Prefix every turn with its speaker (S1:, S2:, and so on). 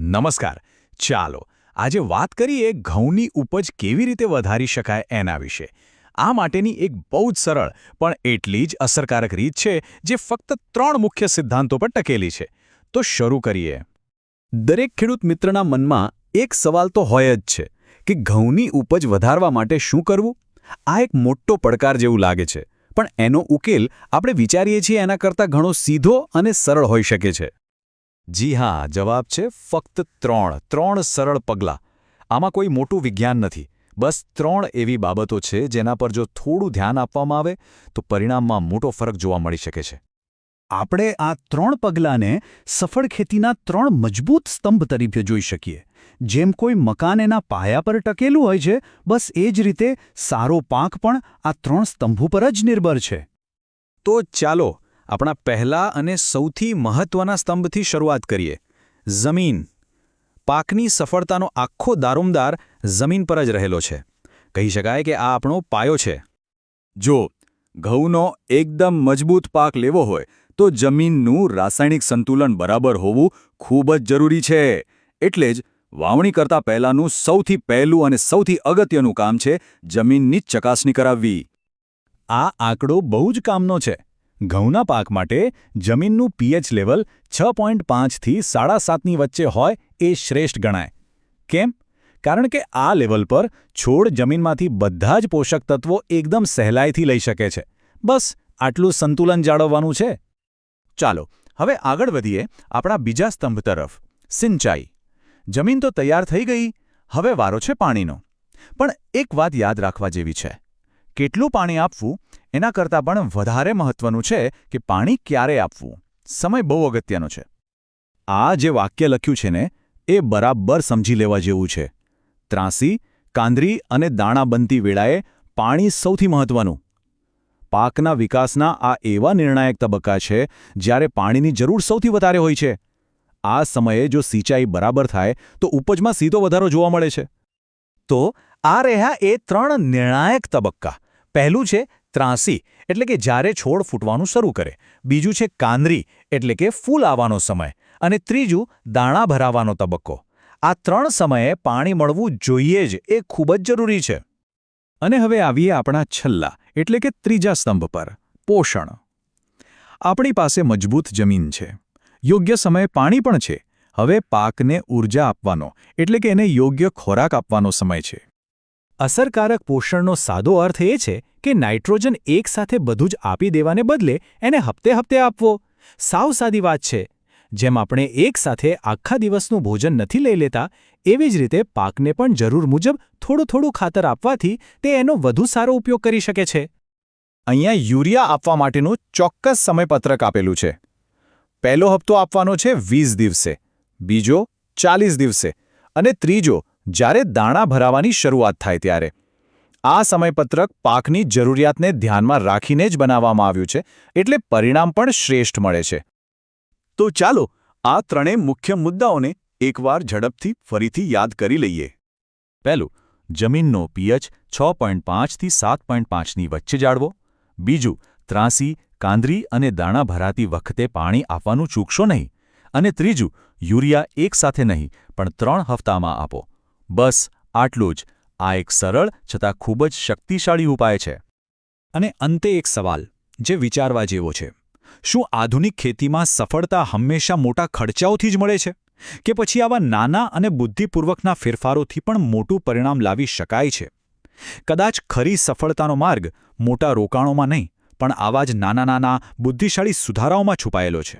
S1: નમસ્કાર. ચાલો આજે વાત કરીએ ઘઉંની ઉપજ કેવી રીતે વધારી શકાય એના વિશે. આ માટેની એક બહુ જ સરળ પણ એટલી જ અસરકારક રીત છે જે ફક્ત 3 મુખ્ય સિદ્ધાંતો પર ટકેલી છે. તો શરૂ કરીએ. દરેક ખેડૂત મિત્રના મનમાં એક સવાલ તો હોય જ છે કે ઘઉંની ઉપજ વધારવા માટે શું કરવું? આ એક મોટો પડકાર જેવું લાગે છે, પણ એનો ઉકેલ આપણે વિચારીએ છીએ એના કરતાં ઘણો સીધો અને સરળ હોઈ શકે છે. જી હા, જવાબ છે ફક્ત 3 સરળ પગલાં. આમાં કોઈ મોટું વિજ્ઞાન નથી. બસ 3 એવી બાબતો છે જેના પર જો થોડું ધ્યાન આપવામાં આવે તો પરિણામમાં મોટો ફરક જોવા મળી શકે છે. આપણે આ 3 પગલાંને સફળ ખેતીના 3 મજબૂત સ્તંભ તરીકે જોઈ શકીએ. જેમ કોઈ મકાન એના પાયા પર ટકેલું હોય છે, બસ એ જ રીતે સારો પાક પણ આ 3 સ્તંભો પર જ નિર્ભર છે. તો ચાલો આપણા પહેલા અને સૌથી મહત્વના સ્તંભથી શરૂઆત કરીએ. જમીન. પાકની સફળતાનો આખો દારોમદાર જમીન પર જ રહેલો છે. કહી શકાય કે આ આપણો પાયો છે. જો ઘઉંનો એકદમ મજબૂત પાક લેવો હોય તો જમીનનું રાસાયણિક સંતુલન બરાબર હોવું ખૂબ જ જરૂરી છે. એટલે જ વાવણી કરતા પહેલાંનું સૌથી પહેલું અને સૌથી અગત્યનું કામ છે જમીનની ચકાસણી કરાવવી. આ આંકડો બહુ જ કામનો છે. ઘઉંના પાક માટે જમીનનું પીએચ લેવલ 6.5 થી 7.5ની વચ્ચે હોય એ શ્રેષ્ઠ ગણાય. કેમ? કારણ કે આ લેવલ પર છોડ જમીનમાંથી બધા જ પોષક તત્વો એકદમ સહેલાઈથી લઈ શકે છે. બસ આટલું સંતુલન જાળવવાનું છે. ચાલો હવે આગળ વધીએ આપણા બીજા સ્તંભ તરફ, સિંચાઈ. જમીન તો તૈયાર થઈ ગઈ, હવે વારો છે પાણીનો. પણ એક વાત યાદ રાખવા જેવી છે. કેટલું પાણી આપવું એના કરતાં પણ વધારે મહત્વનું છે કે પાણી ક્યારે આપવું. સમય બહુ અગત્યનો છે. આ જે વાક્ય લખ્યું છે ને, એ બરાબર સમજી લેવા જેવું છે. ત્રાંસી, કાંદરી અને દાણા બનતી વેળાએ પાણી સૌથી મહત્વનું. પાકના વિકાસના આ એવા નિર્ણાયક તબક્કા છે જ્યારે પાણીની જરૂર સૌથી વધારે હોય છે. આ સમયે જો સિંચાઈ બરાબર થાય તો ઉપજમાં સીધો વધારો જોવા મળે છે. તો આ રહ્યા એ 3 નિર્ણાયક તબક્કા. પહેલું છે ત્રાંસી, એટલે કે જ્યારે છોડ ફૂટવાનું શરૂ કરે. બીજું છે કાંદરી, એટલે કે ફૂલ આવવાનો સમય. અને ત્રીજું દાણા ભરાવાનો તબક્કો. આ 3 સમયે પાણી મળવું જોઈએ જ, એ ખૂબ જ જરૂરી છે. અને હવે આવીએ આપણા છેલ્લા, એટલે કે ત્રીજા સ્તંભ પર, પોષણ. આપણી પાસે મજબૂત જમીન છે. યોગ્ય સમયે પાણી પણ છે. હવે પાકને ઊર્જા આપવાનો, એટલે કે એને યોગ્ય ખોરાક આપવાનો સમય છે. અસરકારક પોષણનો સાદો અર્થ એ છે કે નાઇટ્રોજન એકસાથે બધું જ આપી દેવાને બદલે એને હપ્તે હપ્તે આપવો. સાવ સાદી વાત છે. જેમ આપણે એકસાથે આખા દિવસનું ભોજન નથી લઈ લેતા, એવી જ રીતે પાકને પણ જરૂર મુજબ થોડું થોડું ખાતર આપવાથી તે એનો વધુ સારો ઉપયોગ કરી શકે છે. અહીંયા યુરિયા આપવા માટેનું ચોક્કસ સમયપત્રક આપેલું છે. પહેલો હપ્તો આપવાનો છે 20 દિવસે, બીજો 40 દિવસે અને ત્રીજો જ્યારે દાણા ભરાવાની શરૂઆત થાય ત્યારે. આ સમયપત્રક પાકની જરૂરિયાતને ધ્યાનમાં રાખીને જ બનાવવામાં આવ્યું છે, એટલે પરિણામ પણ શ્રેષ્ઠ મળે છે. તો ચાલો આ 3 મુખ્ય મુદ્દાઓને એકવાર ઝડપથી ફરીથી યાદ કરી લઈએ. પહેલું, જમીનનો પીએચ 6.5 થી 7.5ની વચ્ચે જાળવો. બીજું, ત્રાંસી, કાંદરી અને દાણા ભરાતી વખતે પાણી આપવાનું ચૂકશો નહીં. અને ત્રીજું, યુરિયા એકસાથે નહીં પણ 3 હપ્તામાં આપો. બસ આટલું જ. આ એક સરળ છતાં ખૂબ જ શક્તિશાળી ઉપાય છે. અને અંતે એક સવાલ જે વિચારવા જેવો છે. શું આધુનિક ખેતીમાં સફળતા હંમેશા મોટા ખર્ચાઓથી જ મળે છે? કે પછી આવા નાના અને બુદ્ધિપૂર્વકના ફેરફારોથી પણ મોટું પરિણામ લાવી શકાય છે? કદાચ ખરી સફળતાનો માર્ગ મોટા રોકાણોમાં નહીં, પણ આવા જ નાના નાના બુદ્ધિશાળી સુધારાઓમાં છુપાયેલો છે.